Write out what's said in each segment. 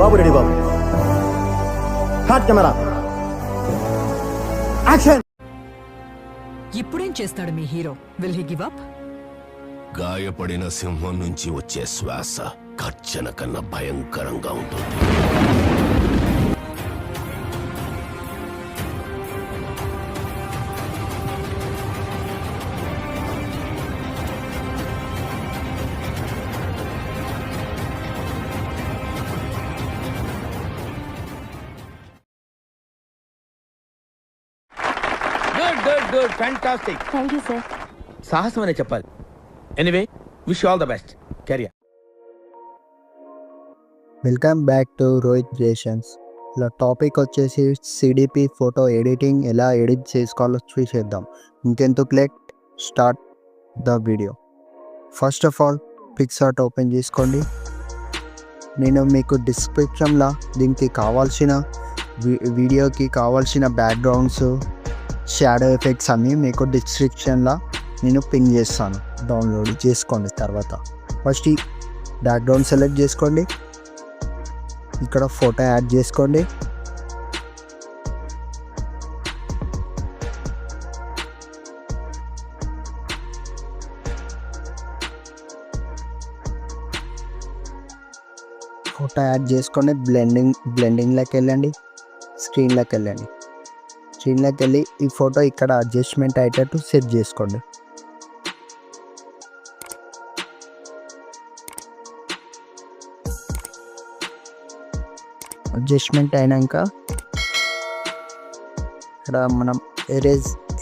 బాబు ready బాబు. Hot camera action. ఇప్పుడేం చేస్తాడు మీ hero? Will he give up? గాయపడిన సింహం నుంచి వచ్చే శ్వాస గర్జన కన్నా భయంకరంగా ఉంటుంది. Good fantastic. Thank you sir. సాహసం అనే చెప్పాలి. Anyway wish all the best. Career. Welcome back to Rohit Creations. ఇలా టాపిక్ వచ్చేసి సిడిపి ఫోటో ఎడిటింగ్ ఎలా ఎడిట్ చేసుకోవాలో చూసేద్దాం. ఇంకెందుకు late, start the video. First of all PicsArt open చేసుకోండి. నేను మీకు డిస్క్రిప్షన్లో దీనికి కావాల్సిన వీడియోకి కావాల్సిన బ్యాక్గ్రౌండ్స్, షాడో ఎఫెక్ట్స్ అన్నీ మీకు డిస్క్రిప్షన్లో నేను పిన్ చేస్తాను. డౌన్లోడ్ చేసుకోండి. తర్వాత ఫస్ట్ ఈ బ్యాక్గ్రౌండ్ సెలెక్ట్ చేసుకోండి. ఇక్కడ ఫోటో యాడ్ చేసుకోండి. ఫోటో యాడ్ చేసుకొని బ్లెండింగ్లోకి వెళ్ళండి. స్క్రీన్లోకి వెళ్ళండి. స్క్రీన్లోకి వెళ్ళి ఈ ఫోటో ఇక్కడ అడ్జస్ట్మెంట్ అయ్యేటట్టు సెట్ చేసుకోండి. అడ్జస్ట్మెంట్ అయినాక ఇక్కడ మనం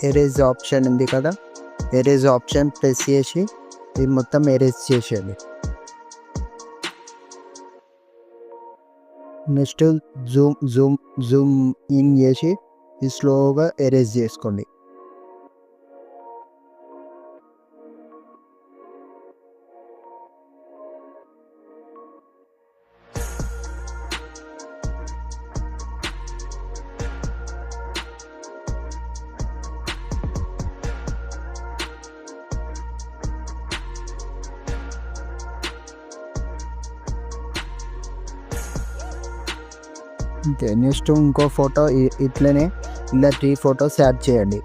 ఎరేజ్ ఆప్షన్ ఉంది కదా, ఎరేజ్ ఆప్షన్ ప్రెస్ చేసి ఇది మొత్తం ఎరేజ్ చేసేయండి. నెక్స్ట్ జూమ్ ఇన్ చేసి ఇది స్లోగా ఎరేజ్ చేసుకోండి. ఓకే, నెక్స్ట్ ఇంకో ఫోటో ఇట్లనే ఇలా 3 ఫొటోస్ యాడ్ చేయండి.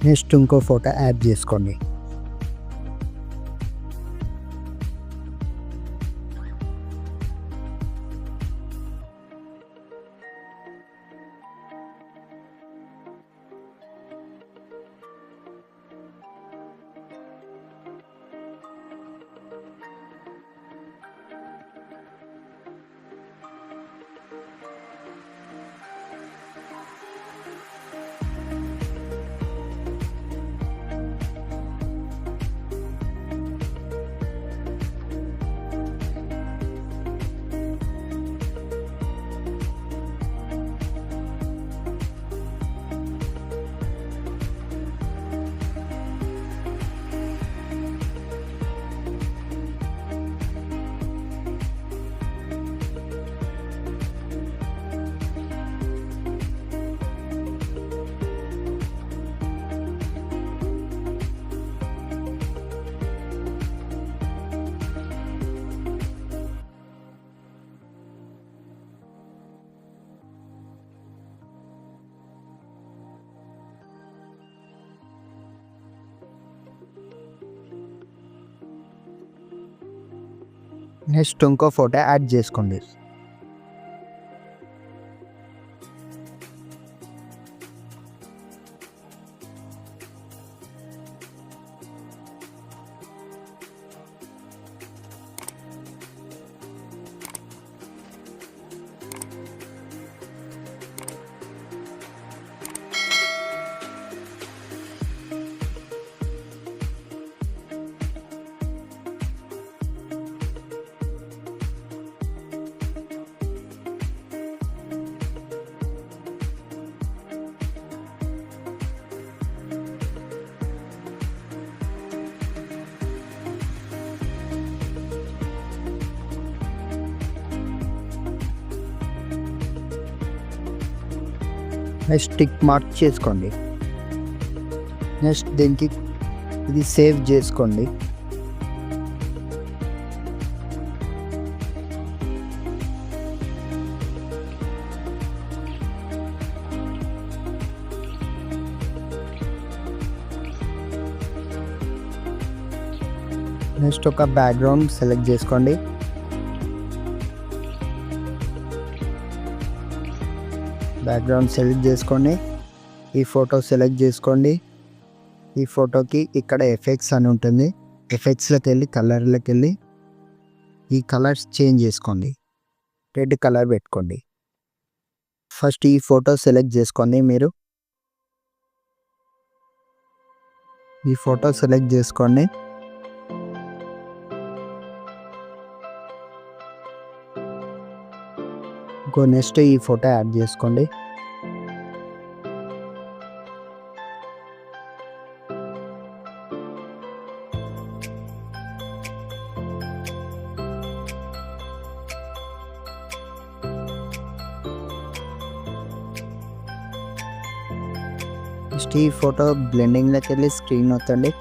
నెక్స్ట్ ఇంకో ఫోటో యాడ్ చేసుకోండి. నెక్స్ట్ ఇంకో ఫోటో యాడ్ చేసుకోండి. నెక్స్ట్ టిక్ మార్క్ చేసుకోండి. నెక్స్ట్ దీనికి ఇది సేవ్ చేసుకోండి. నెక్స్ట్ ఒక బ్యాక్గ్రౌండ్ సెలెక్ట్ చేసుకోండి. బ్యాక్గ్రౌండ్ సెలెక్ట్ చేసుకోండి. ఈ ఫోటో సెలెక్ట్ చేసుకోండి. ఈ ఫోటోకి ఇక్కడ ఎఫెక్ట్స్ అని ఉంటుంది. ఎఫెక్ట్స్లోకి వెళ్ళి కలర్లోకి వెళ్ళి ఈ కలర్స్ చేంజ్ చేసుకోండి. రెడ్ కలర్ పెట్టుకోండి. ఫస్ట్ ఈ ఫోటో సెలెక్ట్ చేసుకోండి. మీరు ఈ ఫోటో సెలెక్ట్ చేసుకోండి. ఇంకో నెక్స్ట్ ఈ ఫోటో యాడ్ చేసుకోండి. నెక్స్ట్ ఈ ఫోటో బ్లెండింగ్లోకి వెళ్ళి స్క్రీన్ వత్తండి.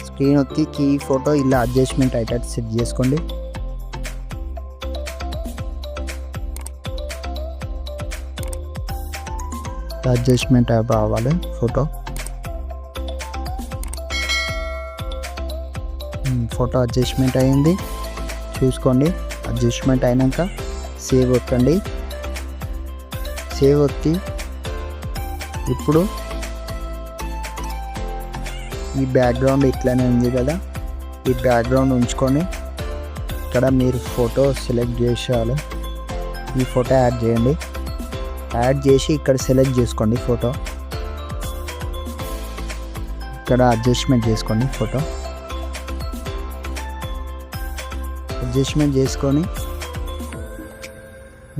స్క్రీన్ వచ్చి ఈ ఫోటో ఇలా అడ్జస్ట్మెంట్ అయితే సెట్ చేసుకోండి. అడ్జస్ట్మెంట్ అవ్వాలి ఫోటో. ఫోటో అడ్జస్ట్మెంట్ అయింది చూసుకోండి. అడ్జస్ట్మెంట్ అయినాక సేవ్ ఒత్తండి. సేవ్ ఒత్తి ఇప్పుడు ఈ బ్యాక్గ్రౌండ్ ఇట్లానే ఉంది కదా, ఈ బ్యాక్గ్రౌండ్ ఉంచుకొని ఇక్కడ మీరు ఫోటో సెలెక్ట్ చేసేయాలి. ఈ ఫోటో యాడ్ చేయండి. యాడ్ చేసి ఇక్కడ సెలెక్ట్ చేసుకోండి ఫోటో. ఇక్కడ అడ్జస్ట్మెంట్ చేసుకోండి ఫోటో. అడ్జస్ట్మెంట్ చేసుకొని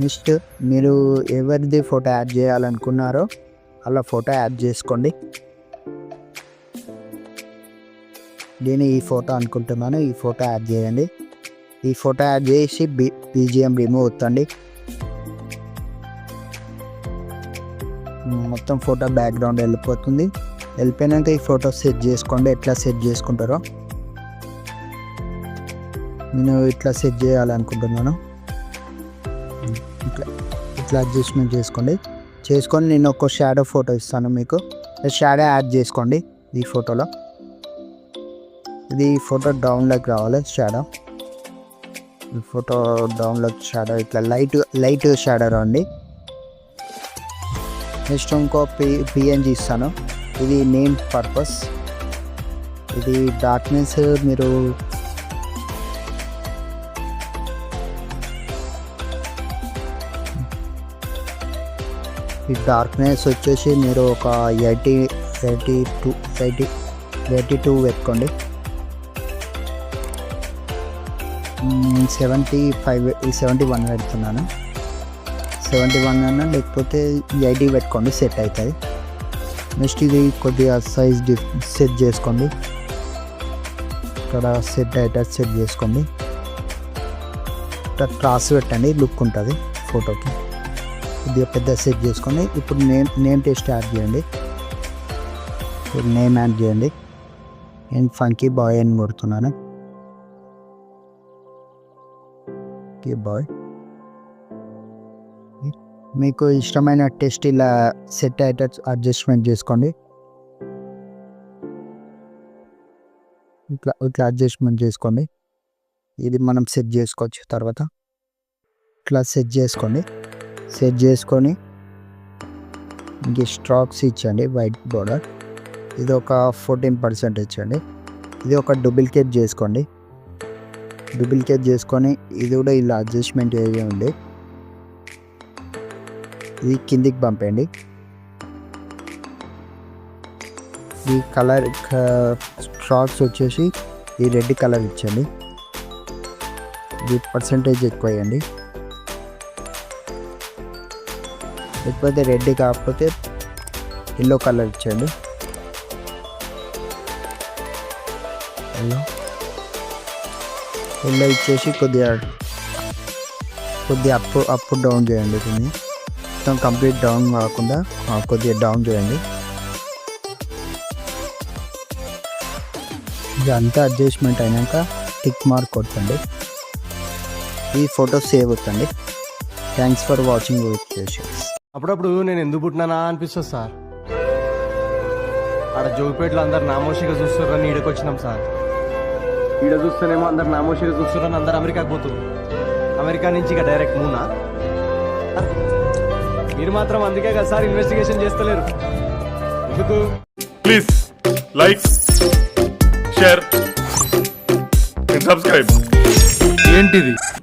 నెక్స్ట్ మీరు ఎవరిది ఫోటో యాడ్ చేయాలనుకున్నారో అలా ఫోటో యాడ్ చేసుకోండి. నేను ఈ ఫోటో అనుకుంటున్నాను, ఈ ఫోటో యాడ్ చేయండి. ఈ ఫోటో యాడ్ చేసి బీజిఎం రిమూవ్ అవుతండి. మొత్తం ఫోటో బ్యాక్గ్రౌండ్ వెళ్ళిపోతుంది. వెళ్ళిపోయినాక ఈ ఫోటో సెట్ చేసుకోండి. ఎట్లా సెట్ చేసుకుంటారో నేను ఇట్లా సెట్ చేయాలనుకుంటున్నాను. ఇట్లా అడ్జస్ట్మెంట్ చేసుకోండి. చేసుకొని నేను ఒక షాడో ఫోటో ఇస్తాను మీకు. షాడో యాడ్ చేసుకోండి ఈ ఫోటోలో. ఇది ఫోటో డౌన్లోకి రావాలి. షాడో ఈ ఫోటో డౌన్లోకి షాడో ఇట్లా లైట్ షాడో రండి. నెక్స్ట్ ఇంకో పిఎన్జీ ఇస్తాను. ఇది నేమ్ పర్పస్. ఇది డార్క్నెస్ మీరు ఈ డార్క్నెస్ వచ్చేసి మీరు ఒక 82 పెట్టుకోండి. 71 పెడుతున్నాను. 71 అన్నా లేకపోతే 80 పెట్టుకోండి, సెట్ అవుతుంది. నెక్స్ట్ ఇది కొద్దిగా సైజ్ సెట్ చేసుకోండి. ఇక్కడ సెట్ అయితే సెట్ చేసుకోండి. ఇక్కడ క్రాస్ పెట్టండి, లుక్ ఉంటుంది ఫోటోకి. కొద్దిగా పెద్ద సెట్ చేసుకోండి. ఇప్పుడు నేమ్ టెస్ట్ యాడ్ చేయండి. నేమ్ యాడ్ చేయండి. నేను ఫంకీ బాయ్ అని కొడుతున్నాను. బాయ్ మీకు ఇష్టమైన టెస్ట్ ఇలా సెట్ అయితే అడ్జస్ట్మెంట్ చేసుకోండి. ఇట్లా అడ్జస్ట్మెంట్ చేసుకోండి. ఇది మనం సెట్ చేసుకోవచ్చు తర్వాత. ఇట్లా సెట్ చేసుకోండి. సెట్ చేసుకొని ఇంక స్ట్రాక్స్ ఇచ్చండి వైట్ బోర్డర్. ఇది ఒక 14% ఇచ్చండి. ఇది ఒక డూప్లికేట్ చేసుకోండి. డూప్లికేట్ చేసుకొని ఇది కూడా ఇలా అడ్జస్ట్మెంట్ ఏరియా ఉంది, ఇది కిందికి పంపండి. ఈ కలర్ స్ట్రాక్స్ వచ్చేసి ఈ రెడ్ కలర్ ఇచ్చండి. ఇది పర్సంటేజ్ ఎక్కువ వేయండి, లేకపోతే రెడ్ కాకపోతే ఎల్లో కలర్ ఇచ్చండి. ఎల్లో ఇచ్చేసి కొద్దిగా అప్ డౌన్ చేయండి. దీన్ని మొత్తం కంప్లీట్ డౌన్ కాకుండా కొద్దిగా డౌన్ చేయండి. ఇదంతా అడ్జస్ట్మెంట్ అయినాక టిక్ మార్క్ కొట్టండి. ఈ ఫోటో సేవ్ అవుతుంది. Thanks for watching with patience. అప్పుడప్పుడు నేను ఎందుకు పుట్టినానా అనిపిస్తుంది సార్. ఆడ జోగిపేటలో అందరు నామోషిగా చూస్తున్నారని ఈడకి వచ్చినాం సార్. ఈడ చూస్తేనేమో అందరు నామోషిగా చూస్తున్నారని అందరు అమెరికాకి పోతున్నారు. అమెరికా నుంచి ఇక డైరెక్ట్ మూనా. మీరు మాత్రం అందుకే కదా సార్ ఇన్వెస్టిగేషన్ చేస్తలేరు. ఎందుకు? Please like, share and subscribe. ఏంటిది?